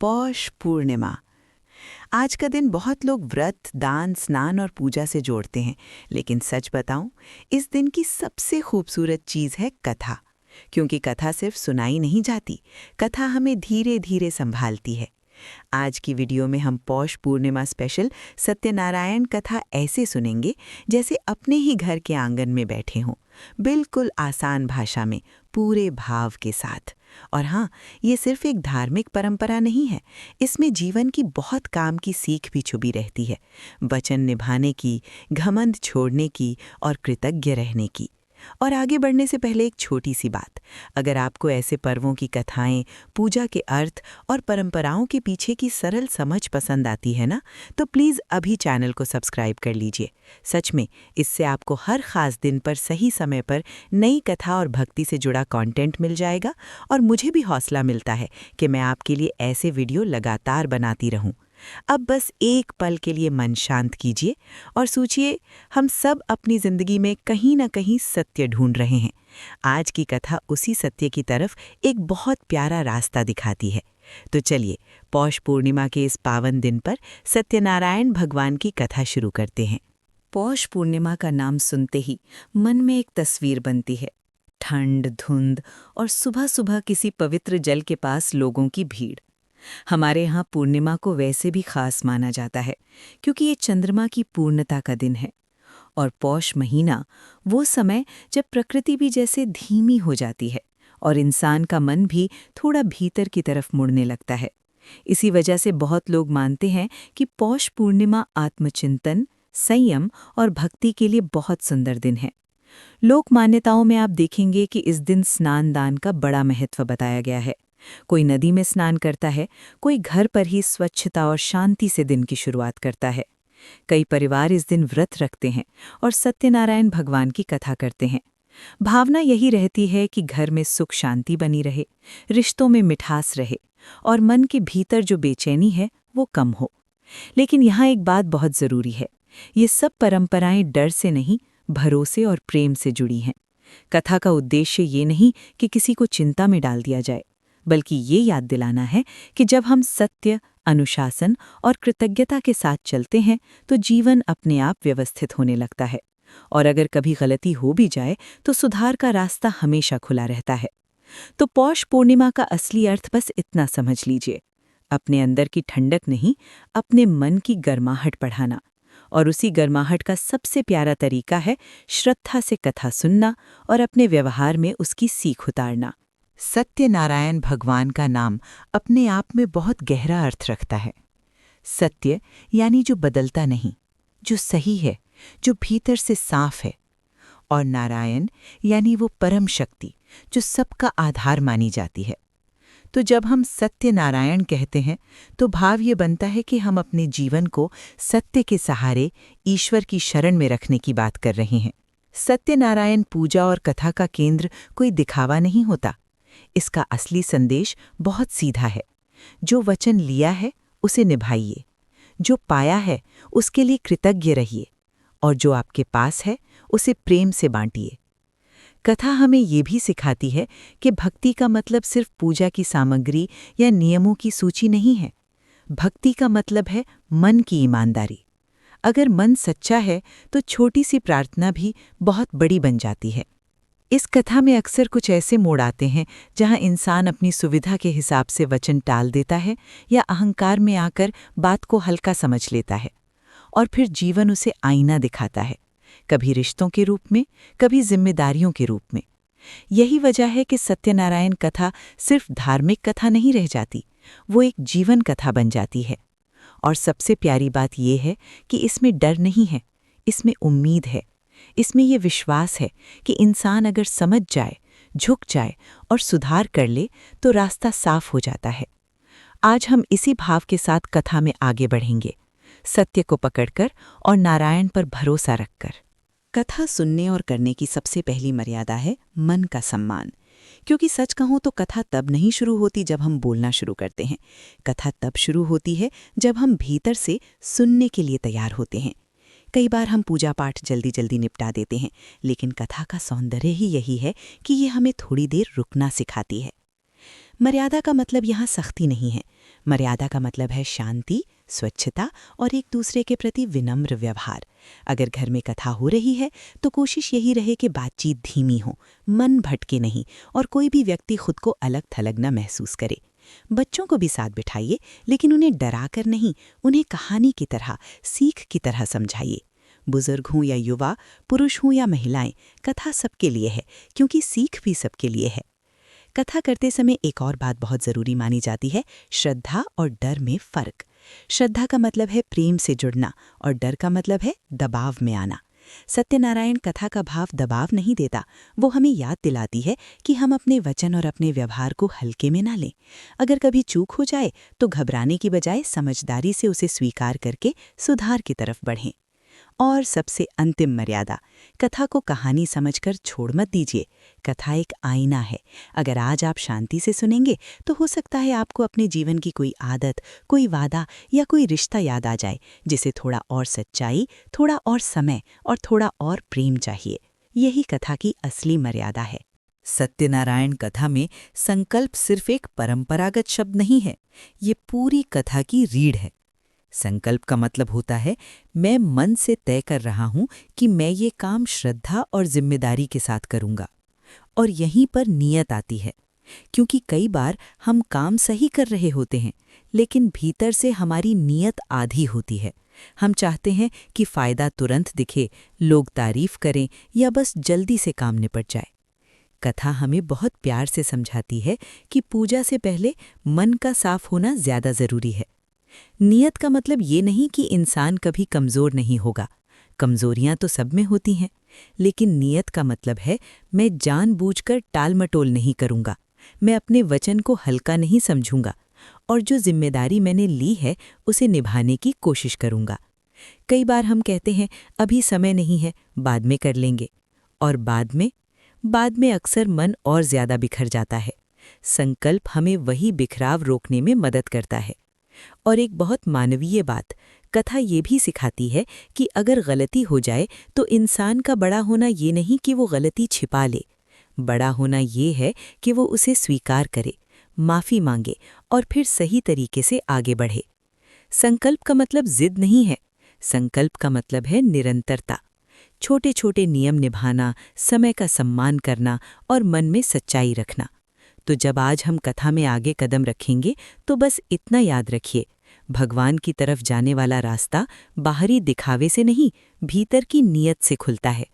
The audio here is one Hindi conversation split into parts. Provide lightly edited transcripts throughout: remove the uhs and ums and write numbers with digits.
पौष पूर्णिमा। आज का दिन बहुत लोग व्रत, दान, स्नान और पूजा से जोड़ते हैं, लेकिन सच बताऊं, इस दिन की सबसे खूबसूरत चीज़ है कथा। क्योंकि कथा सिर्फ सुनाई नहीं जाती, कथा हमें धीरे धीरे संभालती है। आज की वीडियो में हम पौष पूर्णिमा स्पेशल सत्यनारायण कथा ऐसे सुनेंगे जैसे अपने ही घर के आंगन में बैठे हों, बिल्कुल आसान भाषा में, पूरे भाव के साथ। और हाँ, ये सिर्फ एक धार्मिक परंपरा नहीं है, इसमें जीवन की बहुत काम की सीख भी छुपी रहती है। वचन निभाने की, घमंड छोड़ने की और कृतज्ञ रहने की। और आगे बढ़ने से पहले एक छोटी सी बात, अगर आपको ऐसे पर्वों की कथाएं, पूजा के अर्थ और परंपराओं के पीछे की सरल समझ पसंद आती है ना, तो प्लीज़ अभी चैनल को सब्सक्राइब कर लीजिए। सच में, इससे आपको हर खास दिन पर सही समय पर नई कथा और भक्ति से जुड़ा कंटेंट मिल जाएगा और मुझे भी हौसला मिलता है कि मैं आपके लिए ऐसे वीडियो लगातार बनाती रहूं। अब बस एक पल के लिए मन शांत कीजिए और सोचिए, हम सब अपनी जिंदगी में कहीं ना कहीं सत्य ढूंढ रहे हैं। आज की कथा उसी सत्य की तरफ एक बहुत प्यारा रास्ता दिखाती है। तो चलिए, पौष पूर्णिमा के इस पावन दिन पर सत्यनारायण भगवान की कथा शुरू करते हैं। पौष पूर्णिमा का नाम सुनते ही मन में एक तस्वीर बनती है। ठंड, धुंध और सुबह सुबह किसी पवित्र जल के पास लोगों की भीड़। हमारे यहाँ पूर्णिमा को वैसे भी खास माना जाता है क्योंकि ये चंद्रमा की पूर्णता का दिन है। और पौष महीना वो समय जब प्रकृति भी जैसे धीमी हो जाती है और इंसान का मन भी थोड़ा भीतर की तरफ मुड़ने लगता है। इसी वजह से बहुत लोग मानते हैं कि पौष पूर्णिमा आत्मचिंतन, संयम और भक्ति के लिए बहुत सुंदर दिन है। लोक मान्यताओं में आप देखेंगे कि इस दिन स्नान दान का बड़ा महत्व बताया गया है। कोई नदी में स्नान करता है, कोई घर पर ही स्वच्छता और शांति से दिन की शुरुआत करता है। कई परिवार इस दिन व्रत रखते हैं और सत्यनारायण भगवान की कथा करते हैं। भावना यही रहती है कि घर में सुख शांति बनी रहे, रिश्तों में मिठास रहे और मन के भीतर जो बेचैनी है वो कम हो। लेकिन यहाँ एक बात बहुत ज़रूरी है, ये सब परंपराएं डर से नहीं, भरोसे और प्रेम से जुड़ी हैं। कथा का उद्देश्य ये नहीं कि किसी को चिंता में डाल दिया जाए, बल्कि ये याद दिलाना है कि जब हम सत्य, अनुशासन और कृतज्ञता के साथ चलते हैं तो जीवन अपने आप व्यवस्थित होने लगता है। और अगर कभी गलती हो भी जाए तो सुधार का रास्ता हमेशा खुला रहता है। तो पौष पूर्णिमा का असली अर्थ बस इतना समझ लीजिए, अपने अंदर की ठंडक नहीं, अपने मन की गर्माहट बढ़ाना। और उसी गर्माहट का सबसे प्यारा तरीका है श्रद्धा से कथा सुनना और अपने व्यवहार में उसकी सीख उतारना। सत्यनारायण भगवान का नाम अपने आप में बहुत गहरा अर्थ रखता है। सत्य यानी जो बदलता नहीं, जो सही है, जो भीतर से साफ है। और नारायण यानी वो परम शक्ति जो सबका आधार मानी जाती है। तो जब हम सत्यनारायण कहते हैं तो भाव ये बनता है कि हम अपने जीवन को सत्य के सहारे, ईश्वर की शरण में रखने की बात कर रहे हैं। सत्यनारायण पूजा और कथा का केंद्र कोई दिखावा नहीं होता। इसका असली संदेश बहुत सीधा है। जो वचन लिया है उसे निभाइए, जो पाया है उसके लिए कृतज्ञ रहिए और जो आपके पास है उसे प्रेम से बांटिए। कथा हमें ये भी सिखाती है कि भक्ति का मतलब सिर्फ पूजा की सामग्री या नियमों की सूची नहीं है। भक्ति का मतलब है मन की ईमानदारी। अगर मन सच्चा है तो छोटी सी प्रार्थना भी बहुत बड़ी बन जाती है। इस कथा में अक्सर कुछ ऐसे मोड़ आते हैं जहां इंसान अपनी सुविधा के हिसाब से वचन टाल देता है या अहंकार में आकर बात को हल्का समझ लेता है, और फिर जीवन उसे आईना दिखाता है, कभी रिश्तों के रूप में, कभी जिम्मेदारियों के रूप में। यही वजह है कि सत्यनारायण कथा सिर्फ धार्मिक कथा नहीं रह जाती, वो एक जीवन कथा बन जाती है। और सबसे प्यारी बात यह है कि इसमें डर नहीं है, इसमें उम्मीद है। इसमें यह विश्वास है कि इंसान अगर समझ जाए, झुक जाए और सुधार कर ले तो रास्ता साफ हो जाता है। आज हम इसी भाव के साथ कथा में आगे बढ़ेंगे, सत्य को पकड़कर और नारायण पर भरोसा रखकर। कथा सुनने और करने की सबसे पहली मर्यादा है मन का सम्मान। क्योंकि सच कहूं तो कथा तब नहीं शुरू होती जब हम बोलना शुरू करते हैं। कथा तब शुरू होती है जब हम भीतर से सुनने के लिए तैयार होते हैं। कई बार हम पूजा पाठ जल्दी जल्दी निपटा देते हैं, लेकिन कथा का सौंदर्य ही यही है कि ये हमें थोड़ी देर रुकना सिखाती है। मर्यादा का मतलब यहाँ सख्ती नहीं है, मर्यादा का मतलब है शांति, स्वच्छता और एक दूसरे के प्रति विनम्र व्यवहार। अगर घर में कथा हो रही है तो कोशिश यही रहे कि बातचीत धीमी हो, मन भटके नहीं और कोई भी व्यक्ति खुद को अलग थलग न महसूस करे। बच्चों को भी साथ बिठाइए, लेकिन उन्हें डराकर नहीं, उन्हें कहानी की तरह, सीख की तरह समझाइए। बुजुर्ग हों या युवा, पुरुष हों या महिलाएं, कथा सबके लिए है, क्योंकि सीख भी सबके लिए है। कथा करते समय एक और बात बहुत ज़रूरी मानी जाती है, श्रद्धा और डर में फ़र्क। श्रद्धा का मतलब है प्रेम से जुड़ना और डर का मतलब है दबाव में आना। सत्यनारायण कथा का भाव दबाव नहीं देता, वो हमें याद दिलाती है कि हम अपने वचन और अपने व्यवहार को हल्के में ना लें। अगर कभी चूक हो जाए तो घबराने की बजाय समझदारी से उसे स्वीकार करके सुधार की तरफ बढ़ें। और सबसे अंतिम मर्यादा, कथा को कहानी समझकर छोड़ मत दीजिए। कथा एक आईना है। अगर आज आप शांति से सुनेंगे तो हो सकता है आपको अपने जीवन की कोई आदत, कोई वादा या कोई रिश्ता याद आ जाए, जिसे थोड़ा और सच्चाई, थोड़ा और समय और थोड़ा और प्रेम चाहिए। यही कथा की असली मर्यादा है। सत्यनारायण कथा में संकल्प सिर्फ एक परंपरागत शब्द नहीं है, ये पूरी कथा की रीढ़ है। संकल्प का मतलब होता है मैं मन से तय कर रहा हूं कि मैं ये काम श्रद्धा और जिम्मेदारी के साथ करूंगा। और यहीं पर नियत आती है, क्योंकि कई बार हम काम सही कर रहे होते हैं, लेकिन भीतर से हमारी नियत आधी होती है। हम चाहते हैं कि फ़ायदा तुरंत दिखे, लोग तारीफ करें या बस जल्दी से काम निपट जाए। कथा हमें बहुत प्यार से समझाती है कि पूजा से पहले मन का साफ होना ज़्यादा ज़रूरी है। नियत का मतलब ये नहीं कि इंसान कभी कमज़ोर नहीं होगा, कमज़ोरियां तो सब में होती हैं, लेकिन नियत का मतलब है मैं जानबूझकर टालमटोल नहीं करूंगा, मैं अपने वचन को हल्का नहीं समझूंगा और जो जिम्मेदारी मैंने ली है उसे निभाने की कोशिश करूंगा। कई बार हम कहते हैं अभी समय नहीं है, बाद में कर लेंगे, और बाद में अक्सर मन और ज़्यादा बिखर जाता है। संकल्प हमें वही बिखराव रोकने में मदद करता है। और एक बहुत मानवीय बात, कथा ये भी सिखाती है कि अगर गलती हो जाए तो इंसान का बड़ा होना ये नहीं कि वो गलती छिपा ले, बड़ा होना ये है कि वो उसे स्वीकार करे, माफ़ी मांगे और फिर सही तरीके से आगे बढ़े। संकल्प का मतलब जिद नहीं है, संकल्प का मतलब है निरंतरता। छोटे छोटे नियम निभाना, समय का सम्मान करना और मन में सच्चाई रखना। तो जब आज हम कथा में आगे कदम रखेंगे तो बस इतना याद रखिए, भगवान की तरफ जाने वाला रास्ता बाहरी दिखावे से नहीं, भीतर की नियत से खुलता है,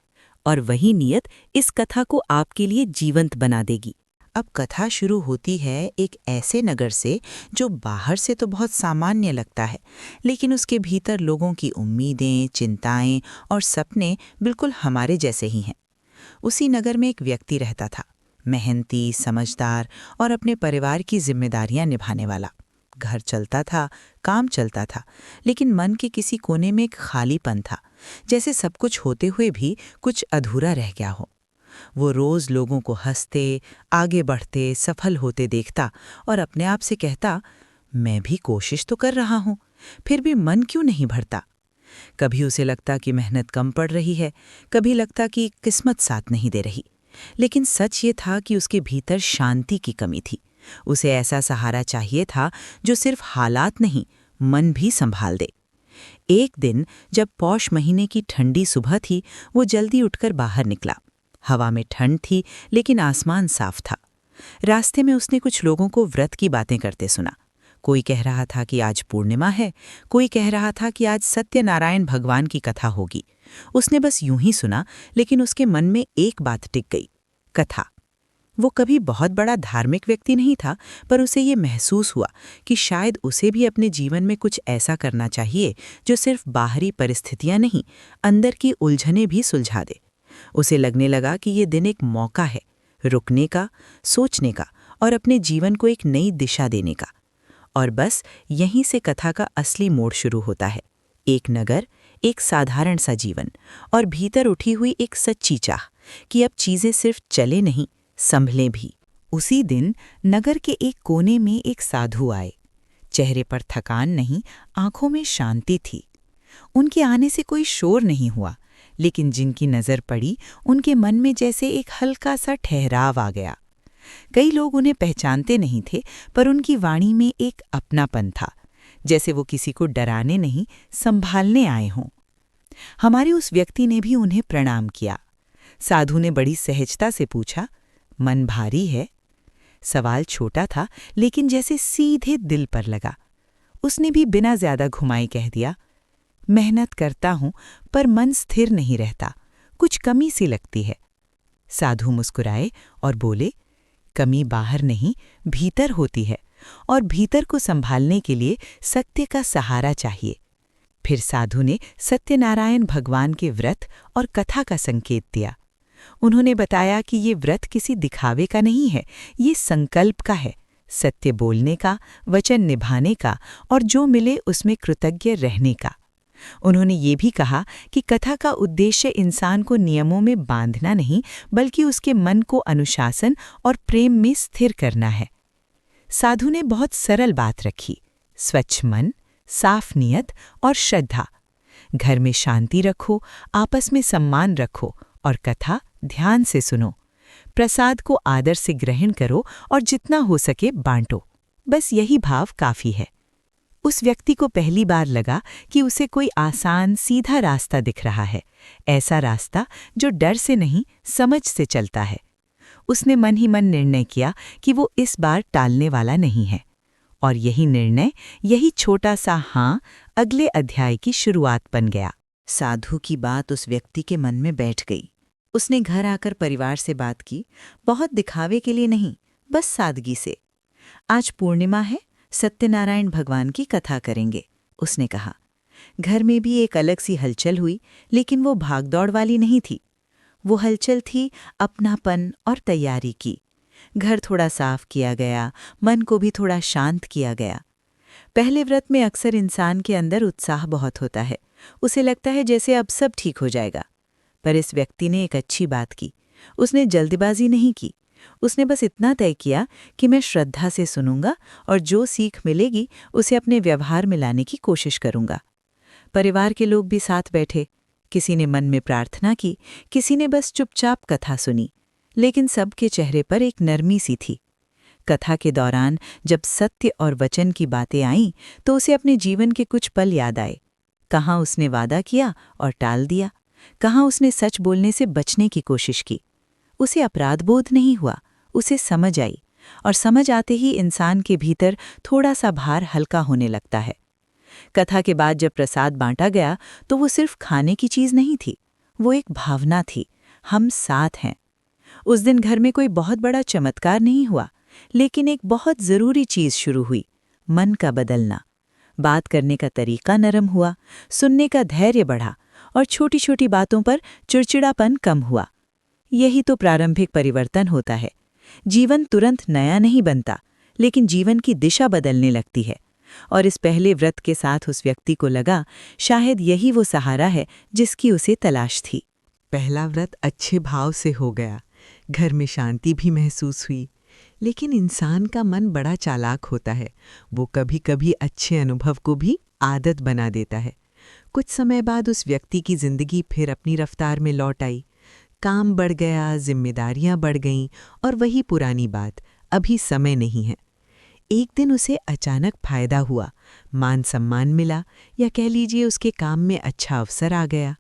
और वही नियत इस कथा को आपके लिए जीवंत बना देगी। अब कथा शुरू होती है एक ऐसे नगर से जो बाहर से तो बहुत सामान्य लगता है, लेकिन उसके भीतर लोगों की उम्मीदें, चिंताएं और सपने बिल्कुल हमारे जैसे ही हैं। उसी नगर में एक व्यक्ति रहता था, मेहनती, समझदार और अपने परिवार की जिम्मेदारियां निभाने वाला। घर चलता था, काम चलता था, लेकिन मन के किसी कोने में एक खालीपन था, जैसे सब कुछ होते हुए भी कुछ अधूरा रह गया हो। वो रोज लोगों को हंसते, आगे बढ़ते, सफल होते देखता और अपने आप से कहता, मैं भी कोशिश तो कर रहा हूं, फिर भी मन क्यों नहीं भरता। कभी उसे लगता कि मेहनत कम पड़ रही है, कभी लगता कि किस्मत साथ नहीं दे रही। लेकिन सच ये था कि उसके भीतर शांति की कमी थी। उसे ऐसा सहारा चाहिए था जो सिर्फ हालात नहीं, मन भी संभाल दे। एक दिन जब पौष महीने की ठंडी सुबह थी, वो जल्दी उठकर बाहर निकला। हवा में ठंड थी, लेकिन आसमान साफ था। रास्ते में उसने कुछ लोगों को व्रत की बातें करते सुना। कोई कह रहा था कि आज पूर्णिमा है, कोई कह रहा था कि आज सत्यनारायण भगवान की कथा होगी। उसने बस यूं ही सुना, लेकिन उसके मन में एक बात टिक गई, कथा। वो कभी बहुत बड़ा धार्मिक व्यक्ति नहीं था, पर उसे ये महसूस हुआ कि शायद उसे भी अपने जीवन में कुछ ऐसा करना चाहिए जो सिर्फ बाहरी परिस्थितियां नहीं, अंदर की उलझनें भी सुलझा दे। उसे लगने लगा कि ये दिन एक मौका है, रुकने का, सोचने का और अपने जीवन को एक नई दिशा देने का। और बस यहीं से कथा का असली मोड़ शुरू होता है। एक नगर, एक साधारण सा जीवन और भीतर उठी हुई एक सच्ची चाह कि अब चीजें सिर्फ चले नहीं, संभलें भी। उसी दिन नगर के एक कोने में एक साधु आए। चेहरे पर थकान नहीं, आंखों में शांति थी। उनके आने से कोई शोर नहीं हुआ, लेकिन जिनकी नज़र पड़ी उनके मन में जैसे एक हल्का सा ठहराव आ गया। कई लोग उन्हें पहचानते नहीं थे, पर उनकी वाणी में एक अपनापन था, जैसे वो किसी को डराने नहीं, संभालने आए हों। हमारे उस व्यक्ति ने भी उन्हें प्रणाम किया। साधु ने बड़ी सहजता से पूछा, मन भारी है? सवाल छोटा था, लेकिन जैसे सीधे दिल पर लगा। उसने भी बिना ज्यादा घुमाई कह दिया, मेहनत करता हूं, पर मन स्थिर नहीं रहता, कुछ कमी सी लगती है। साधु मुस्कुराए और बोले, कमी बाहर नहीं, भीतर होती है, और भीतर को संभालने के लिए सत्य का सहारा चाहिए। फिर साधु ने सत्यनारायण भगवान के व्रत और कथा का संकेत दिया। उन्होंने बताया कि ये व्रत किसी दिखावे का नहीं है, ये संकल्प का है, सत्य बोलने का, वचन निभाने का और जो मिले उसमें कृतज्ञ रहने का। उन्होंने ये भी कहा कि कथा का उद्देश्य इंसान को नियमों में बांधना नहीं, बल्कि उसके मन को अनुशासन और प्रेम में स्थिर करना है। साधु ने बहुत सरल बात रखी, स्वच्छ मन, साफ नियत और श्रद्धा। घर में शांति रखो, आपस में सम्मान रखो और कथा ध्यान से सुनो। प्रसाद को आदर से ग्रहण करो और जितना हो सके बांटो। बस यही भाव काफी है। उस व्यक्ति को पहली बार लगा कि उसे कोई आसान सीधा रास्ता दिख रहा है, ऐसा रास्ता जो डर से नहीं, समझ से चलता है। उसने मन ही मन निर्णय किया कि वो इस बार टालने वाला नहीं है। और यही निर्णय, यही छोटा सा हाँ, अगले अध्याय की शुरुआत बन गया। साधु की बात उस व्यक्ति के मन में बैठ गई। उसने घर आकर परिवार से बात की, बहुत दिखावे के लिए नहीं, बस सादगी से। आज पूर्णिमा है, सत्यनारायण भगवान की कथा करेंगे, उसने कहा। घर में भी एक अलग सी हलचल हुई, लेकिन वो भागदौड़ वाली नहीं थी। वो हलचल थी अपनापन और तैयारी की। घर थोड़ा साफ किया गया, मन को भी थोड़ा शांत किया गया। पहले व्रत में अक्सर इंसान के अंदर उत्साह बहुत होता है, उसे लगता है जैसे अब सब ठीक हो जाएगा। पर इस व्यक्ति ने एक अच्छी बात की। उसने जल्दबाजी नहीं की। उसने बस इतना तय किया कि मैं श्रद्धा से सुनूंगा और जो सीख मिलेगी उसे अपने व्यवहार में लाने की कोशिश करूंगा। परिवार के लोग भी साथ बैठे। किसी ने मन में प्रार्थना की, किसी ने बस चुपचाप कथा सुनी, लेकिन सबके चेहरे पर एक नरमी सी थी। कथा के दौरान जब सत्य और वचन की बातें आईं तो उसे अपने जीवन के कुछ पल याद आए। कहाँ उसने वादा किया और टाल दिया, कहाँ उसने सच बोलने से बचने की कोशिश की। उसे अपराधबोध नहीं हुआ, उसे समझ आई, और समझ आते ही इंसान के भीतर थोड़ा सा भार हल्का होने लगता है। कथा के बाद जब प्रसाद बांटा गया तो वो सिर्फ खाने की चीज नहीं थी, वो एक भावना थी, हम साथ हैं। उस दिन घर में कोई बहुत बड़ा चमत्कार नहीं हुआ, लेकिन एक बहुत जरूरी चीज शुरू हुई, मन का बदलना। बात करने का तरीका नरम हुआ, सुनने का धैर्य बढ़ा और छोटी छोटी बातों पर चिड़चिड़ापन कम हुआ। यही तो प्रारंभिक परिवर्तन होता है। जीवन तुरंत नया नहीं बनता, लेकिन जीवन की दिशा बदलने लगती है। और इस पहले व्रत के साथ उस व्यक्ति को लगा, शायद यही वो सहारा है जिसकी उसे तलाश थी। पहला व्रत अच्छे भाव से हो गया, घर में शांति भी महसूस हुई। लेकिन इंसान का मन बड़ा चालाक होता है, वो कभी कभी अच्छे अनुभव को भी आदत बना देता है। कुछ समय बाद उस व्यक्ति की जिंदगी फिर अपनी रफ्तार में लौट आई। काम बढ़ गया, जिम्मेदारियां बढ़ गईं, और वही पुरानी बात, अभी समय नहीं है। एक दिन उसे अचानक फायदा हुआ, मान सम्मान मिला, या कह लीजिए उसके काम में अच्छा अवसर आ गया।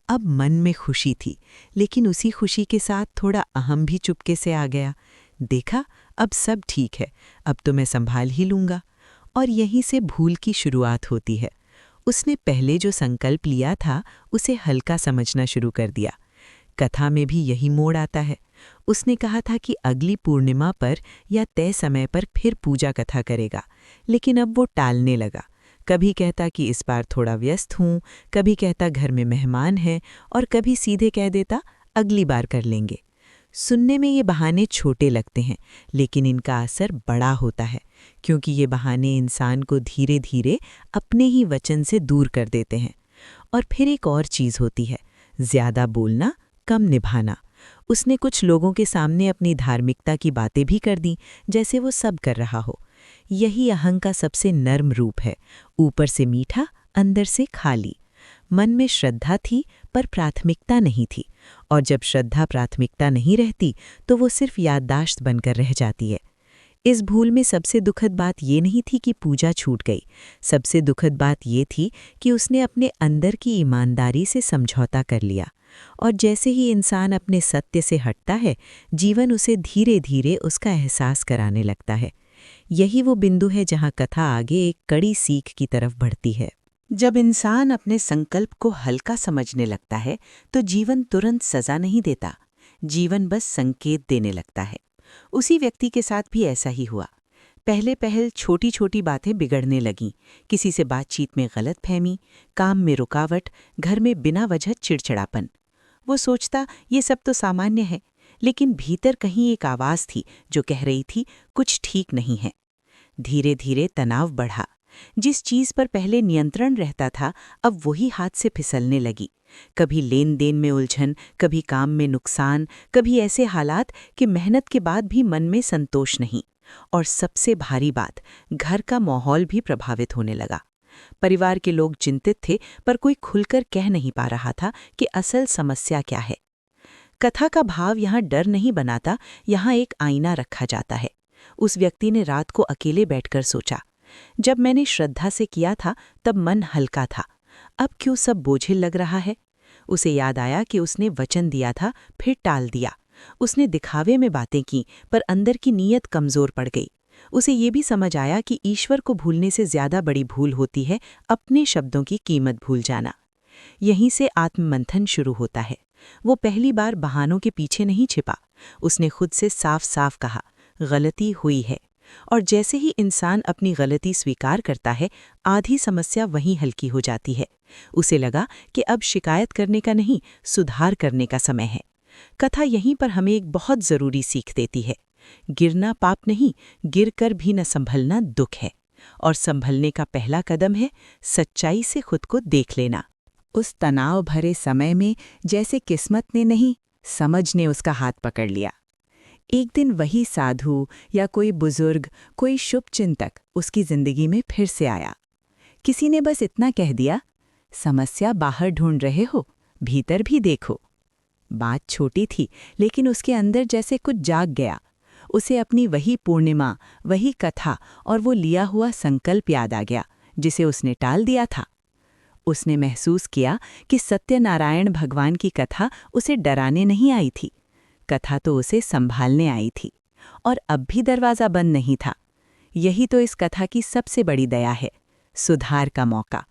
अब मन में खुशी थी, लेकिन उसी खुशी के साथ थोड़ा अहम भी चुपके से आ गया। देखा, अब सब ठीक है, अब तो मैं संभाल ही लूंगा। और यहीं से भूल की शुरुआत होती है। उसने पहले जो संकल्प लिया था उसे हल्का समझना शुरू कर दिया। कथा में भी यही मोड़ आता है। उसने कहा था कि अगली पूर्णिमा पर या तय समय पर फिर पूजा कथा करेगा, लेकिन अब वो टालने लगा। कभी कहता कि इस बार थोड़ा व्यस्त हूँ, कभी कहता घर में मेहमान हैं, और कभी सीधे कह देता अगली बार कर लेंगे। सुनने में ये बहाने छोटे लगते हैं, लेकिन इनका असर बड़ा होता है, क्योंकि ये बहाने इंसान को धीरे धीरे अपने ही वचन से दूर कर देते हैं। और फिर एक और चीज़ होती है, ज़्यादा बोलना, कम निभाना। उसने कुछ लोगों के सामने अपनी धार्मिकता की बातें भी कर दी, जैसे वो सब कर रहा हो। यही अहंकार का सबसे नर्म रूप है, ऊपर से मीठा, अंदर से खाली। मन में श्रद्धा थी पर प्राथमिकता नहीं थी, और जब श्रद्धा प्राथमिकता नहीं रहती तो वो सिर्फ याददाश्त बनकर रह जाती है। इस भूल में सबसे दुखद बात ये नहीं थी कि पूजा छूट गई, सबसे दुखद बात ये थी कि उसने अपने अंदर की ईमानदारी से समझौता कर लिया। और जैसे ही इंसान अपने सत्य से हटता है, जीवन उसे धीरे धीरे उसका एहसास कराने लगता है। यही वो बिंदु है जहाँ कथा आगे एक कड़ी सीख की तरफ बढ़ती है। जब इंसान अपने संकल्प को हल्का समझने लगता है तो जीवन तुरंत सजा नहीं देता, जीवन बस संकेत देने लगता है। उसी व्यक्ति के साथ भी ऐसा ही हुआ। पहले छोटी छोटी बातें बिगड़ने लगीं, किसी से बातचीत में गलतफहमी, काम में रुकावट, घर में बिना वजह चिड़चिड़ापन। वो सोचता ये सब तो सामान्य है, लेकिन भीतर कहीं एक आवाज़ थी जो कह रही थी कुछ ठीक नहीं है। धीरे धीरे तनाव बढ़ा। जिस चीज़ पर पहले नियंत्रण रहता था अब वही हाथ से फिसलने लगी। कभी लेन देन में उलझन, कभी काम में नुकसान, कभी ऐसे हालात कि मेहनत के बाद भी मन में संतोष नहीं। और सबसे भारी बात, घर का माहौल भी प्रभावित होने लगा। परिवार के लोग चिंतित थे पर कोई खुलकर कह नहीं पा रहा था कि असल समस्या क्या है। कथा का भाव यहाँ डर नहीं बनाता, यहाँ एक आईना रखा जाता है। उस व्यक्ति ने रात को अकेले बैठकर सोचा, जब मैंने श्रद्धा से किया था तब मन हल्का था, अब क्यों सब बोझिल लग रहा है। उसे याद आया कि उसने वचन दिया था फिर टाल दिया। उसने दिखावे में बातें की पर अंदर की नीयत कमजोर पड़ गई। उसे ये भी समझ आया कि ईश्वर को भूलने से ज्यादा बड़ी भूल होती है अपने शब्दों की कीमत भूल जाना। यहीं से आत्ममंथन शुरू होता है। वो पहली बार बहानों के पीछे नहीं छिपा। उसने खुद से साफ साफ कहा, गलती हुई है। और जैसे ही इंसान अपनी गलती स्वीकार करता है, आधी समस्या वहीं हल्की हो जाती है। उसे लगा कि अब शिकायत करने का नहीं, सुधार करने का समय है। कथा यहीं पर हमें एक बहुत ज़रूरी सीख देती है। गिरना पाप नहीं, गिरकर भी न संभलना दुख है। और संभलने का पहला कदम है सच्चाई से खुद को देख लेना। उस तनाव भरे समय में जैसे किस्मत ने नहीं, समझ ने उसका हाथ पकड़ लिया। एक दिन वही साधु या कोई बुजुर्ग, कोई शुभ चिंतक उसकी जिंदगी में फिर से आया। किसी ने बस इतना कह दिया, समस्या बाहर ढूंढ रहे हो, भीतर भी देखो। बात छोटी थी लेकिन उसके अंदर जैसे कुछ जाग गया। उसे अपनी वही पूर्णिमा, वही कथा और वो लिया हुआ संकल्प याद आ गया जिसे उसने टाल दिया था। उसने महसूस किया कि सत्यनारायण भगवान की कथा उसे डराने नहीं आई थी, कथा तो उसे संभालने आई थी। और अब भी दरवाज़ा बंद नहीं था। यही तो इस कथा की सबसे बड़ी दया है, सुधार का मौका।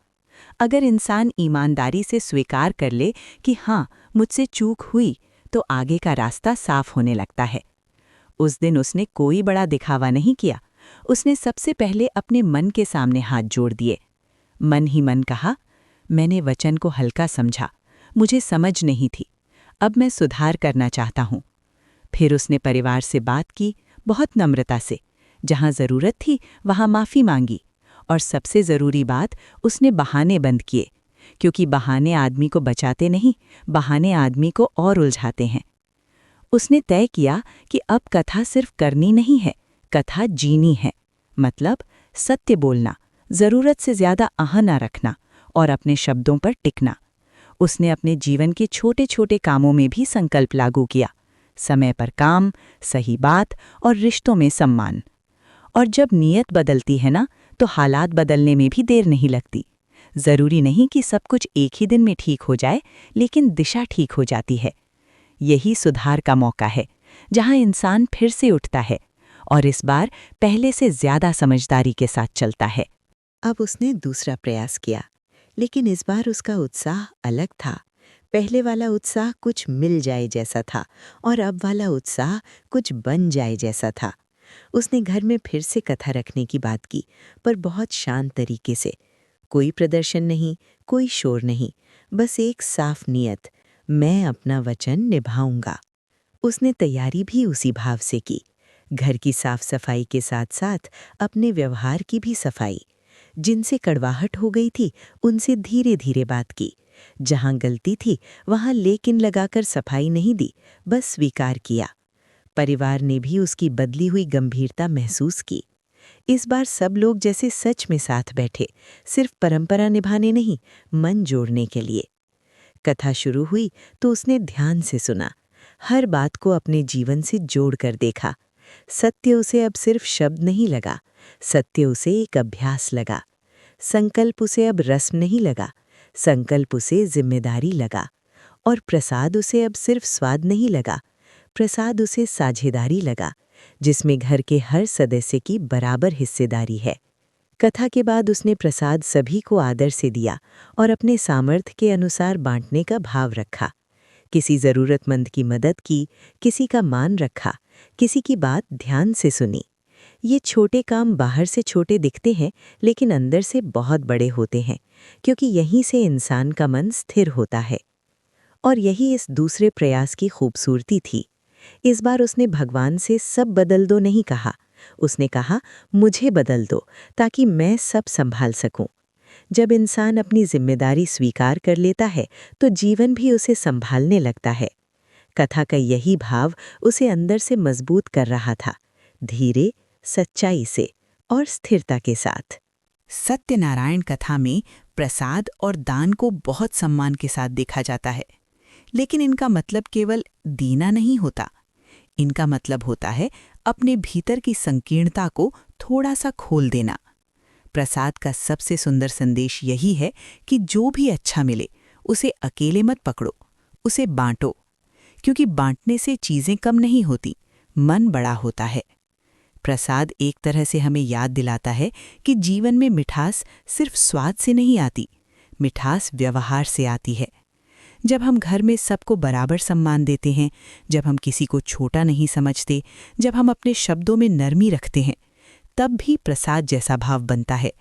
अगर इंसान ईमानदारी से स्वीकार कर ले कि हाँ, मुझसे चूक हुई, तो आगे का रास्ता साफ होने लगता है। उस दिन उसने कोई बड़ा दिखावा नहीं किया। उसने सबसे पहले अपने मन के सामने हाथ जोड़ दिए। मन ही मन कहा, मैंने वचन को हल्का समझा, मुझे समझ नहीं थी, अब मैं सुधार करना चाहता हूँ। फिर उसने परिवार से बात की, बहुत नम्रता से। जहाँ ज़रूरत थी वहाँ माफ़ी मांगी। और सबसे ज़रूरी बात, उसने बहाने बंद किए, क्योंकि बहाने आदमी को बचाते नहीं, बहाने आदमी को और उलझाते हैं। उसने तय किया कि अब कथा सिर्फ करनी नहीं है, कथा जीनी है। मतलब सत्य बोलना, ज़रूरत से ज़्यादा आह न रखना और अपने शब्दों पर टिकना। उसने अपने जीवन के छोटे छोटे कामों में भी संकल्प लागू किया, समय पर काम, सही बात और रिश्तों में सम्मान। और जब नीयत बदलती है ना, तो हालात बदलने में भी देर नहीं लगती। ज़रूरी नहीं कि सब कुछ एक ही दिन में ठीक हो जाए, लेकिन दिशा ठीक हो जाती है। यही सुधार का मौका है, जहाँ इंसान फिर से उठता है और इस बार पहले से ज़्यादा समझदारी के साथ चलता है। अब उसने दूसरा प्रयास किया, लेकिन इस बार उसका उत्साह अलग था। पहले वाला उत्साह कुछ मिल जाए जैसा था और अब वाला उत्साह कुछ बन जाए जैसा था। उसने घर में फिर से कथा रखने की बात की, पर बहुत शांत तरीके से। कोई प्रदर्शन नहीं, कोई शोर नहीं, बस एक साफ नियत, मैं अपना वचन निभाऊंगा। उसने तैयारी भी उसी भाव से की। घर की साफ सफाई के साथ साथ अपने व्यवहार की भी सफाई। जिनसे कड़वाहट हो गई थी उनसे धीरे धीरे बात की। जहां गलती थी वहां लेकिन लगाकर सफाई नहीं दी, बस स्वीकार किया। परिवार ने भी उसकी बदली हुई गंभीरता महसूस की। इस बार सब लोग जैसे सच में साथ बैठे, सिर्फ परंपरा निभाने नहीं, मन जोड़ने के लिए। कथा शुरू हुई तो उसने ध्यान से सुना, हर बात को अपने जीवन से जोड़कर देखा। सत्य उसे अब सिर्फ शब्द नहीं लगा, सत्य उसे एक अभ्यास लगा। संकल्प उसे अब रस्म नहीं लगा, संकल्प उसे जिम्मेदारी लगा। और प्रसाद उसे अब सिर्फ स्वाद नहीं लगा, प्रसाद उसे साझेदारी लगा, जिसमें घर के हर सदस्य की बराबर हिस्सेदारी है। कथा के बाद उसने प्रसाद सभी को आदर से दिया और अपने सामर्थ्य के अनुसार बांटने का भाव रखा। किसी ज़रूरतमंद की मदद की, किसी का मान रखा, किसी की बात ध्यान से सुनी। ये छोटे काम बाहर से छोटे दिखते हैं, लेकिन अंदर से बहुत बड़े होते हैं, क्योंकि यहीं से इंसान का मन स्थिर होता है। और यही इस दूसरे प्रयास की खूबसूरती थी। इस बार उसने भगवान से सब बदल दो नहीं कहा, उसने कहा मुझे बदल दो ताकि मैं सब संभाल सकूं। जब इंसान अपनी जिम्मेदारी स्वीकार कर लेता है तो जीवन भी उसे संभालने लगता है। कथा का यही भाव उसे अंदर से मजबूत कर रहा था, धीरे, सच्चाई से और स्थिरता के साथ। सत्यनारायण कथा में प्रसाद और दान को बहुत सम्मान के साथ देखा जाता है, लेकिन इनका मतलब केवल देना नहीं होता। इनका मतलब होता है अपने भीतर की संकीर्णता को थोड़ा सा खोल देना। प्रसाद का सबसे सुंदर संदेश यही है कि जो भी अच्छा मिले उसे अकेले मत पकड़ो, उसे बांटो, क्योंकि बांटने से चीजें कम नहीं होती, मन बड़ा होता है। प्रसाद एक तरह से हमें याद दिलाता है कि जीवन में मिठास सिर्फ स्वाद से नहीं आती, मिठास व्यवहार से आती है। जब हम घर में सबको बराबर सम्मान देते हैं, जब हम किसी को छोटा नहीं समझते, जब हम अपने शब्दों में नरमी रखते हैं, तब भी प्रसाद जैसा भाव बनता है।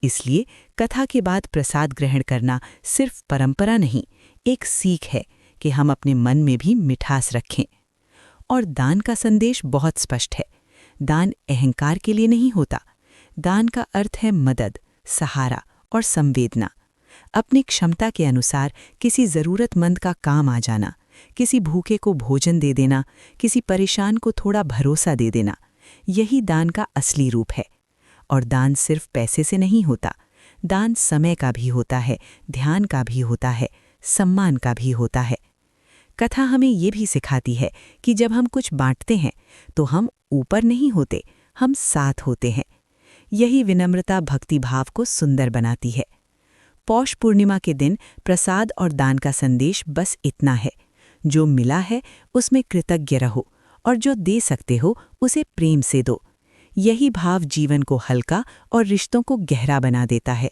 इसलिए कथा के बाद प्रसाद ग्रहण करना सिर्फ परंपरा नहीं, एक सीख है कि हम अपने मन में भी मिठास रखें। और दान का संदेश बहुत स्पष्ट है। दान अहंकार के लिए नहीं होता। दान का अर्थ है मदद, सहारा और संवेदना। अपनी क्षमता के अनुसार किसी ज़रूरतमंद का काम आ जाना, किसी भूखे को भोजन दे देना, किसी परेशान को थोड़ा भरोसा दे देना, यही दान का असली रूप है। और दान सिर्फ पैसे से नहीं होता, दान समय का भी होता है, ध्यान का भी होता है, सम्मान का भी होता है। कथा हमें ये भी सिखाती है कि जब हम कुछ बांटते हैं तो हम ऊपर नहीं होते, हम साथ होते हैं। यही विनम्रता भक्तिभाव को सुंदर बनाती है। पौष पूर्णिमा के दिन प्रसाद और दान का संदेश बस इतना है, जो मिला है उसमें कृतज्ञ रहो और जो दे सकते हो उसे प्रेम से दो। यही भाव जीवन को हल्का और रिश्तों को गहरा बना देता है।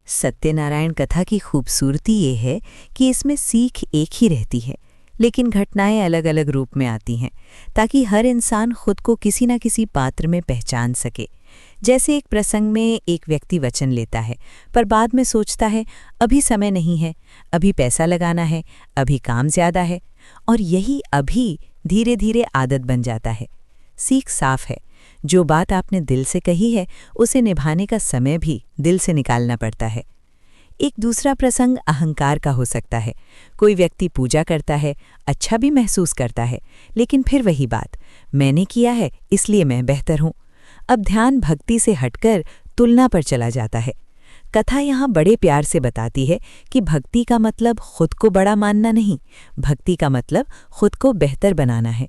सत्यनारायण कथा की खूबसूरती ये है कि इसमें सीख एक ही रहती है, लेकिन घटनाएं अलग अलग रूप में आती हैं, ताकि हर इंसान खुद को किसी न किसी पात्र में पहचान सके। जैसे एक प्रसंग में एक व्यक्ति वचन लेता है, पर बाद में सोचता है अभी समय नहीं है, अभी पैसा लगाना है, अभी काम ज़्यादा है, और यही अभी धीरे धीरे आदत बन जाता है। सीख साफ है, जो बात आपने दिल से कही है उसे निभाने का समय भी दिल से निकालना पड़ता है। एक दूसरा प्रसंग अहंकार का हो सकता है। कोई व्यक्ति पूजा करता है, अच्छा भी महसूस करता है, लेकिन फिर वही बात, मैंने किया है इसलिए मैं बेहतर हूँ। अब ध्यान भक्ति से हटकर तुलना पर चला जाता है। कथा यहाँ बड़े प्यार से बताती है कि भक्ति का मतलब खुद को बड़ा मानना नहीं, भक्ति का मतलब खुद को बेहतर बनाना है।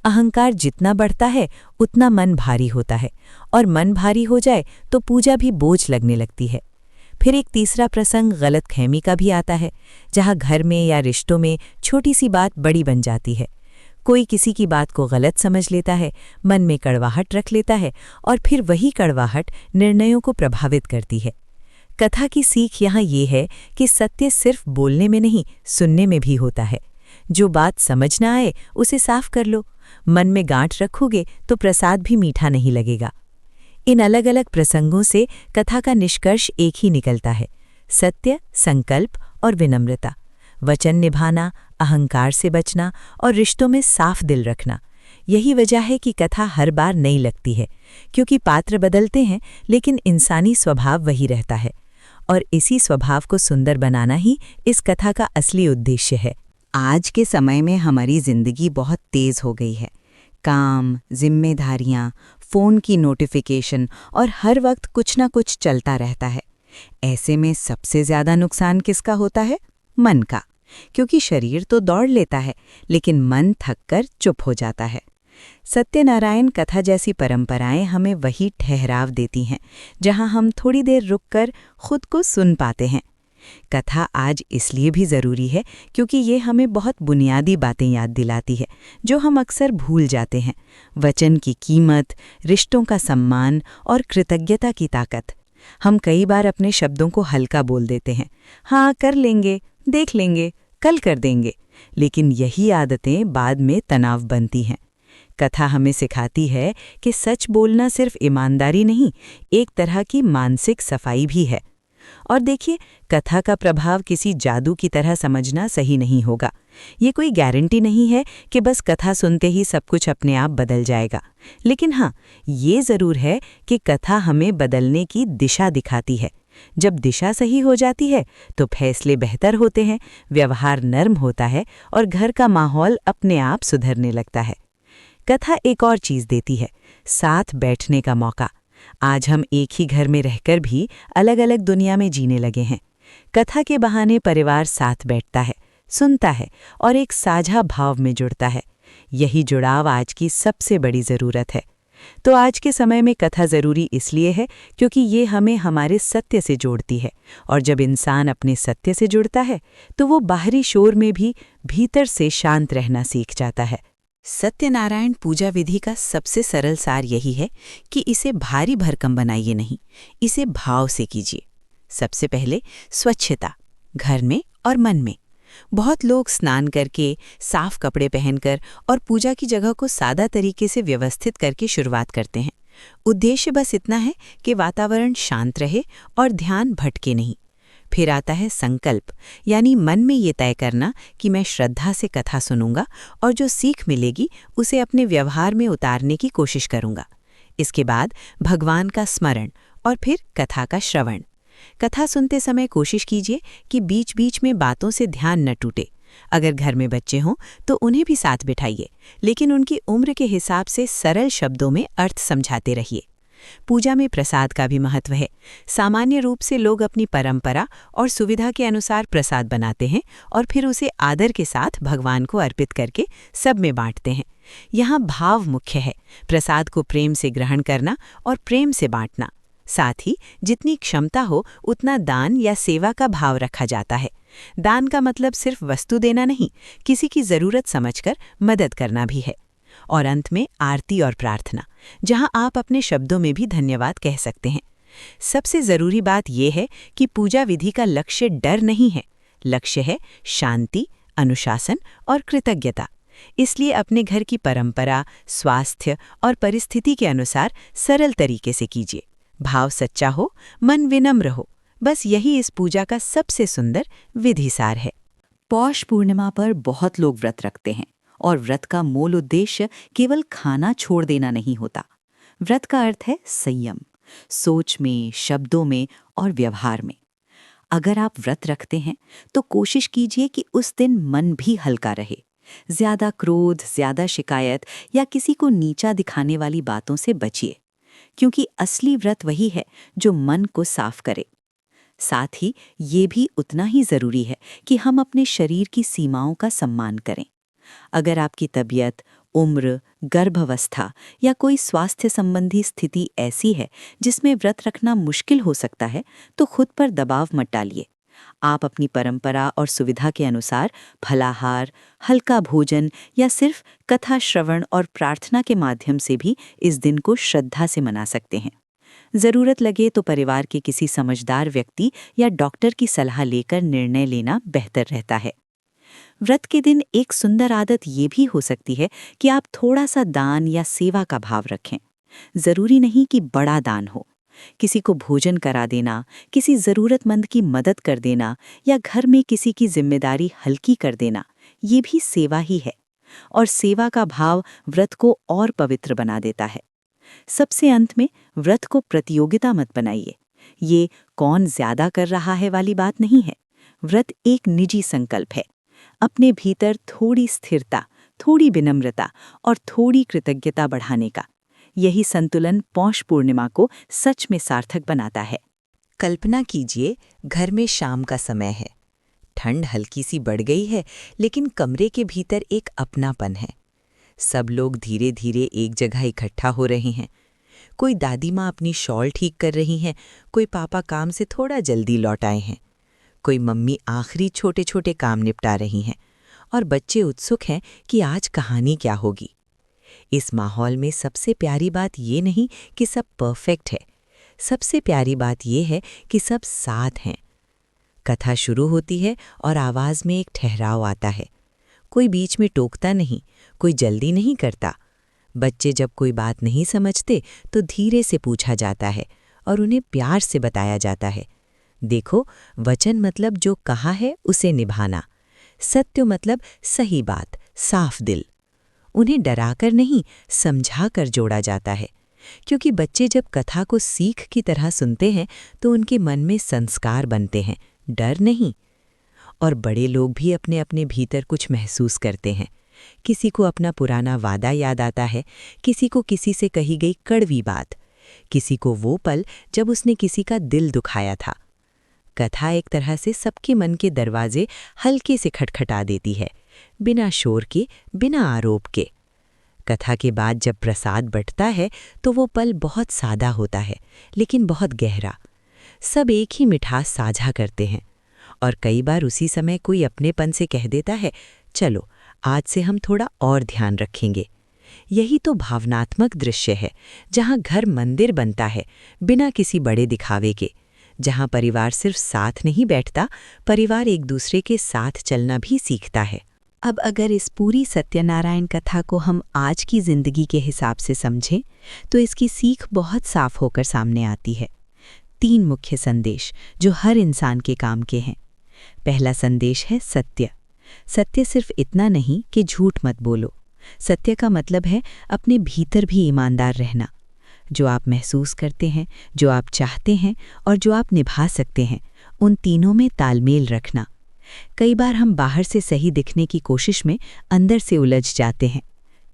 अहंकार जितना बढ़ता है उतना मन भारी होता है, और मन भारी हो जाए तो पूजा भी बोझ लगने लगती है। फिर एक तीसरा प्रसंग गलतफहमी का भी आता है, जहाँ घर में या रिश्तों में छोटी सी बात बड़ी बन जाती है। कोई किसी की बात को गलत समझ लेता है, मन में कड़वाहट रख लेता है, और फिर वही कड़वाहट निर्णयों को प्रभावित करती है। कथा की सीख यहाँ ये है कि सत्य सिर्फ बोलने में नहीं, सुनने में भी होता है। जो बात समझ ना आए उसे साफ कर लो, मन में गांठ रखोगे तो प्रसाद भी मीठा नहीं लगेगा। इन अलग अलग प्रसंगों से कथा का निष्कर्ष एक ही निकलता है, सत्य, संकल्प और विनम्रता, वचन निभाना, अहंकार से बचना और रिश्तों में साफ दिल रखना। यही वजह है कि कथा हर बार नई लगती है, क्योंकि पात्र बदलते हैं लेकिन इंसानी स्वभाव वही रहता है, और इसी स्वभाव को सुंदर बनाना ही इस कथा का असली उद्देश्य है। आज के समय में हमारी जिंदगी बहुत तेज हो गई है। काम, जिम्मेदारियां, फ़ोन की नोटिफिकेशन और हर वक्त कुछ ना कुछ चलता रहता है। ऐसे में सबसे ज़्यादा नुकसान किसका होता है? मन का, क्योंकि शरीर तो दौड़ लेता है लेकिन मन थककर चुप हो जाता है। सत्यनारायण कथा जैसी परंपराएं हमें वही ठहराव देती हैं जहां हम थोड़ी देर रुककर खुद को सुन पाते हैं। कथा आज इसलिए भी ज़रूरी है क्योंकि ये हमें बहुत बुनियादी बातें याद दिलाती है जो हम अक्सर भूल जाते हैं। वचन की कीमत, रिश्तों का सम्मान और कृतज्ञता की ताकत। हम कई बार अपने शब्दों को हल्का बोल देते हैं, हाँ कर लेंगे, देख लेंगे, कल कर देंगे, लेकिन यही आदतें बाद में तनाव बनती हैं। कथा हमें सिखाती है कि सच बोलना सिर्फ ईमानदारी नहीं, एक तरह की मानसिक सफाई भी है। और देखिए, कथा का प्रभाव किसी जादू की तरह समझना सही नहीं होगा। ये कोई गारंटी नहीं है कि बस कथा सुनते ही सब कुछ अपने आप बदल जाएगा। लेकिन हाँ, ये ज़रूर है कि कथा हमें बदलने की दिशा दिखाती है। जब दिशा सही हो जाती है तो फैसले बेहतर होते हैं, व्यवहार नर्म होता है और घर का माहौल अपने आप सुधरने लगता है। कथा एक और चीज़ देती है, साथ बैठने का मौका। आज हम एक ही घर में रहकर भी अलग अलग दुनिया में जीने लगे हैं। कथा के बहाने परिवार साथ बैठता है, सुनता है और एक साझा भाव में जुड़ता है। यही जुड़ाव आज की सबसे बड़ी ज़रूरत है। तो आज के समय में कथा ज़रूरी इसलिए है क्योंकि ये हमें हमारे सत्य से जोड़ती है, और जब इंसान अपने सत्य से जुड़ता है तो वो बाहरी शोर में भी भीतर से शांत रहना सीख जाता है। सत्यनारायण पूजा विधि का सबसे सरल सार यही है कि इसे भारी भरकम बनाइए नहीं, इसे भाव से कीजिए। सबसे पहले स्वच्छता, घर में और मन में। बहुत लोग स्नान करके, साफ कपड़े पहनकर और पूजा की जगह को सादा तरीके से व्यवस्थित करके शुरुआत करते हैं। उद्देश्य बस इतना है कि वातावरण शांत रहे और ध्यान भटके नहीं। फिर आता है संकल्प, यानी मन में ये तय करना कि मैं श्रद्धा से कथा सुनूंगा और जो सीख मिलेगी उसे अपने व्यवहार में उतारने की कोशिश करूंगा। इसके बाद भगवान का स्मरण और फिर कथा का श्रवण। कथा सुनते समय कोशिश कीजिए कि बीच बीच में बातों से ध्यान न टूटे। अगर घर में बच्चे हों तो उन्हें भी साथ बिठाइए, लेकिन उनकी उम्र के हिसाब से सरल शब्दों में अर्थ समझाते रहिए। पूजा में प्रसाद का भी महत्व है। सामान्य रूप से लोग अपनी परंपरा और सुविधा के अनुसार प्रसाद बनाते हैं और फिर उसे आदर के साथ भगवान को अर्पित करके सब में बांटते हैं। यहाँ भाव मुख्य है, प्रसाद को प्रेम से ग्रहण करना और प्रेम से बांटना। साथ ही जितनी क्षमता हो उतना दान या सेवा का भाव रखा जाता है। दान का मतलब सिर्फ वस्तु देना नहीं, किसी की ज़रूरत समझकर मदद करना भी है। और अंत में आरती और प्रार्थना, जहां आप अपने शब्दों में भी धन्यवाद कह सकते हैं। सबसे ज़रूरी बात यह है कि पूजा विधि का लक्ष्य डर नहीं है, लक्ष्य है शांति, अनुशासन और कृतज्ञता। इसलिए अपने घर की परंपरा, स्वास्थ्य और परिस्थिति के अनुसार सरल तरीके से कीजिए। भाव सच्चा हो, मन विनम्र हो, बस यही इस पूजा का सबसे सुंदर विधिसार है। पौष पूर्णिमा पर बहुत लोग व्रत रखते हैं और व्रत का मूल उद्देश्य केवल खाना छोड़ देना नहीं होता। व्रत का अर्थ है संयम, सोच में, शब्दों में और व्यवहार में। अगर आप व्रत रखते हैं तो कोशिश कीजिए कि उस दिन मन भी हल्का रहे। ज्यादा क्रोध, ज्यादा शिकायत या किसी को नीचा दिखाने वाली बातों से बचिए, क्योंकि असली व्रत वही है जो मन को साफ करे। साथ ही ये भी उतना ही जरूरी है कि हम अपने शरीर की सीमाओं का सम्मान करें। अगर आपकी तबीयत, उम्र, गर्भावस्था या कोई स्वास्थ्य संबंधी स्थिति ऐसी है जिसमें व्रत रखना मुश्किल हो सकता है, तो खुद पर दबाव मत डालिए। आप अपनी परंपरा और सुविधा के अनुसार फलाहार, हल्का भोजन या सिर्फ कथा श्रवण और प्रार्थना के माध्यम से भी इस दिन को श्रद्धा से मना सकते हैं। जरूरत लगे तो परिवार के किसी समझदार व्यक्ति या डॉक्टर की सलाह लेकर निर्णय लेना बेहतर रहता है। व्रत के दिन एक सुंदर आदत ये भी हो सकती है कि आप थोड़ा सा दान या सेवा का भाव रखें। जरूरी नहीं कि बड़ा दान हो। किसी को भोजन करा देना, किसी जरूरतमंद की मदद कर देना या घर में किसी की जिम्मेदारी हल्की कर देना, ये भी सेवा ही है। और सेवा का भाव व्रत को और पवित्र बना देता है। सबसे अंत में, व्रत को प्रतियोगिता मत बनाइए। ये कौन ज्यादा कर रहा है वाली बात नहीं है। व्रत एक निजी संकल्प है। अपने भीतर थोड़ी स्थिरता, थोड़ी विनम्रता और थोड़ी कृतज्ञता बढ़ाने का। यही संतुलन पौष पूर्णिमा को सच में सार्थक बनाता है। कल्पना कीजिए, घर में शाम का समय है। ठंड हल्की सी बढ़ गई है, लेकिन कमरे के भीतर एक अपनापन है। सब लोग धीरे धीरे एक जगह इकट्ठा हो रहे हैं। कोई दादी माँ अपनी शॉल ठीक कर रही हैं, कोई पापा काम से थोड़ा जल्दी लौट आए हैं, कोई मम्मी आखिरी छोटे छोटे काम निपटा रही हैं, और बच्चे उत्सुक हैं कि आज कहानी क्या होगी। इस माहौल में सबसे प्यारी बात ये नहीं कि सब परफेक्ट है, सबसे प्यारी बात ये है कि सब साथ हैं। कथा शुरू होती है और आवाज़ में एक ठहराव आता है। कोई बीच में टोकता नहीं, कोई जल्दी नहीं करता। बच्चे जब कोई बात नहीं समझते तो धीरे से पूछा जाता है और उन्हें प्यार से बताया जाता है। देखो, वचन मतलब जो कहा है उसे निभाना, सत्य मतलब सही बात, साफ दिल। उन्हें डराकर नहीं, समझाकर जोड़ा जाता है, क्योंकि बच्चे जब कथा को सीख की तरह सुनते हैं तो उनके मन में संस्कार बनते हैं, डर नहीं। और बड़े लोग भी अपने अपने भीतर कुछ महसूस करते हैं। किसी को अपना पुराना वादा याद आता है, किसी को किसी से कही गई कड़वी बात, किसी को वो पल जब उसने किसी का दिल दुखाया था। कथा एक तरह से सबके मन के दरवाजे हल्के से खटखटा देती है, बिना शोर के, बिना आरोप के। कथा के बाद जब प्रसाद बंटता है तो वो पल बहुत सादा होता है, लेकिन बहुत गहरा। सब एक ही मिठास साझा करते हैं, और कई बार उसी समय कोई अपनेपन से कह देता है, चलो आज से हम थोड़ा और ध्यान रखेंगे। यही तो भावनात्मक दृश्य है, जहाँ घर मंदिर बनता है बिना किसी बड़े दिखावे के, जहाँ परिवार सिर्फ साथ नहीं बैठता, परिवार एक दूसरे के साथ चलना भी सीखता है। अब अगर इस पूरी सत्यनारायण कथा को हम आज की जिंदगी के हिसाब से समझें तो इसकी सीख बहुत साफ होकर सामने आती है। 3 मुख्य संदेश जो हर इंसान के काम के हैं। पहला संदेश है सत्य। सत्य सिर्फ इतना नहीं कि झूठ मत बोलो। सत्य का मतलब है अपने भीतर भी ईमानदार रहना। जो आप महसूस करते हैं, जो आप चाहते हैं और जो आप निभा सकते हैं, उन तीनों में तालमेल रखना। कई बार हम बाहर से सही दिखने की कोशिश में अंदर से उलझ जाते हैं।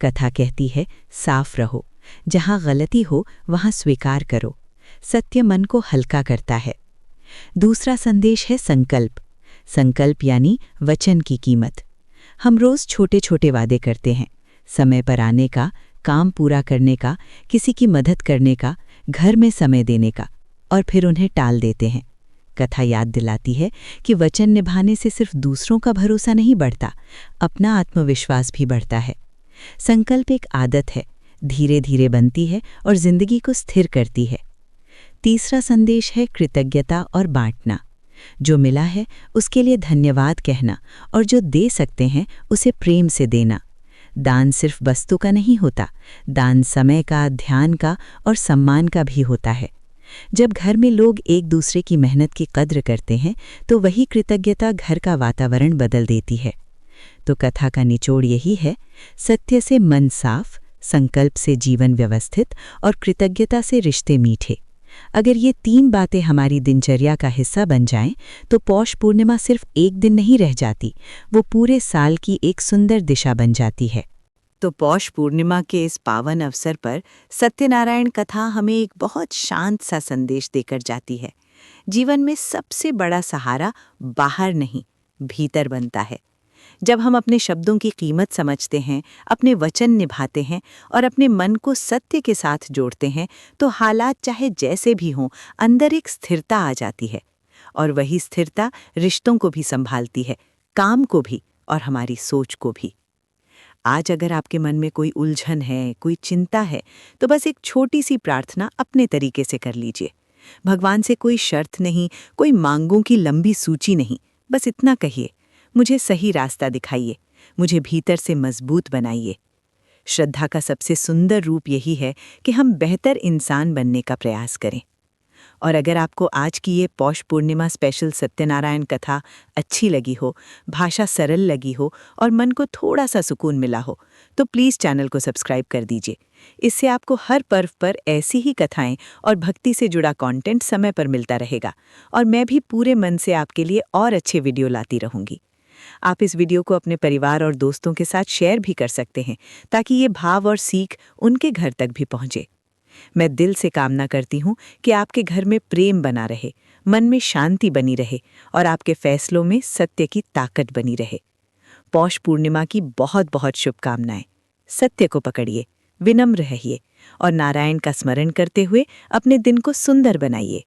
कथा कहती है, साफ रहो, जहाँ गलती हो वहाँ स्वीकार करो। सत्य मन को हल्का करता है। दूसरा संदेश है संकल्प। संकल्प यानी वचन की कीमत। हम रोज़ छोटे छोटे वादे करते हैं, समय पर आने का, काम पूरा करने का, किसी की मदद करने का, घर में समय देने का, और फिर उन्हें टाल देते हैं। कथा याद दिलाती है कि वचन निभाने से सिर्फ दूसरों का भरोसा नहीं बढ़ता, अपना आत्मविश्वास भी बढ़ता है। संकल्प एक आदत है, धीरे धीरे बनती है और जिंदगी को स्थिर करती है। तीसरा संदेश है कृतज्ञता और बांटना। जो मिला है उसके लिए धन्यवाद कहना, और जो दे सकते हैं उसे प्रेम से देना। दान सिर्फ वस्तु का नहीं होता, दान समय का, ध्यान का और सम्मान का भी होता है। जब घर में लोग एक दूसरे की मेहनत की कद्र करते हैं तो वही कृतज्ञता घर का वातावरण बदल देती है। तो कथा का निचोड़ यही है, सत्य से मन साफ, संकल्प से जीवन व्यवस्थित और कृतज्ञता से रिश्ते मीठे। अगर ये 3 बातें हमारी दिनचर्या का हिस्सा बन जाएं तो पौष पूर्णिमा सिर्फ एक दिन नहीं रह जाती, वो पूरे साल की एक सुंदर दिशा बन जाती है। तो पौष पूर्णिमा के इस पावन अवसर पर सत्यनारायण कथा हमें एक बहुत शांत सा संदेश देकर जाती है। जीवन में सबसे बड़ा सहारा बाहर नहीं, भीतर बनता है। जब हम अपने शब्दों की कीमत समझते हैं, अपने वचन निभाते हैं और अपने मन को सत्य के साथ जोड़ते हैं, तो हालात चाहे जैसे भी हों, अंदर एक स्थिरता आ जाती है। और वही स्थिरता रिश्तों को भी संभालती है, काम को भी और हमारी सोच को भी। आज अगर आपके मन में कोई उलझन है, कोई चिंता है, तो बस एक छोटी सी प्रार्थना अपने तरीके से कर लीजिए। भगवान से कोई शर्त नहीं, कोई मांगों की लंबी सूची नहीं, बस इतना कहिए, मुझे सही रास्ता दिखाइए, मुझे भीतर से मजबूत बनाइए। श्रद्धा का सबसे सुंदर रूप यही है कि हम बेहतर इंसान बनने का प्रयास करें। और अगर आपको आज की ये पौष पूर्णिमा स्पेशल सत्यनारायण कथा अच्छी लगी हो, भाषा सरल लगी हो और मन को थोड़ा सा सुकून मिला हो, तो प्लीज़ चैनल को सब्सक्राइब कर दीजिए। इससे आपको हर पर्व पर ऐसी ही कथाएं और भक्ति से जुड़ा कंटेंट समय पर मिलता रहेगा और मैं भी पूरे मन से आपके लिए और अच्छे वीडियो लाती रहूंगी। आप इस वीडियो को अपने परिवार और दोस्तों के साथ शेयर भी कर सकते हैं ताकि ये भाव और सीख उनके घर तक भी पहुंचे। मैं दिल से कामना करती हूँ कि आपके घर में प्रेम बना रहे, मन में शांति बनी रहे और आपके फैसलों में सत्य की ताकत बनी रहे। पौष पूर्णिमा की बहुत बहुत शुभकामनाएं। सत्य को पकड़िए, विनम्र रहिए और नारायण का स्मरण करते हुए अपने दिन को सुंदर बनाइए।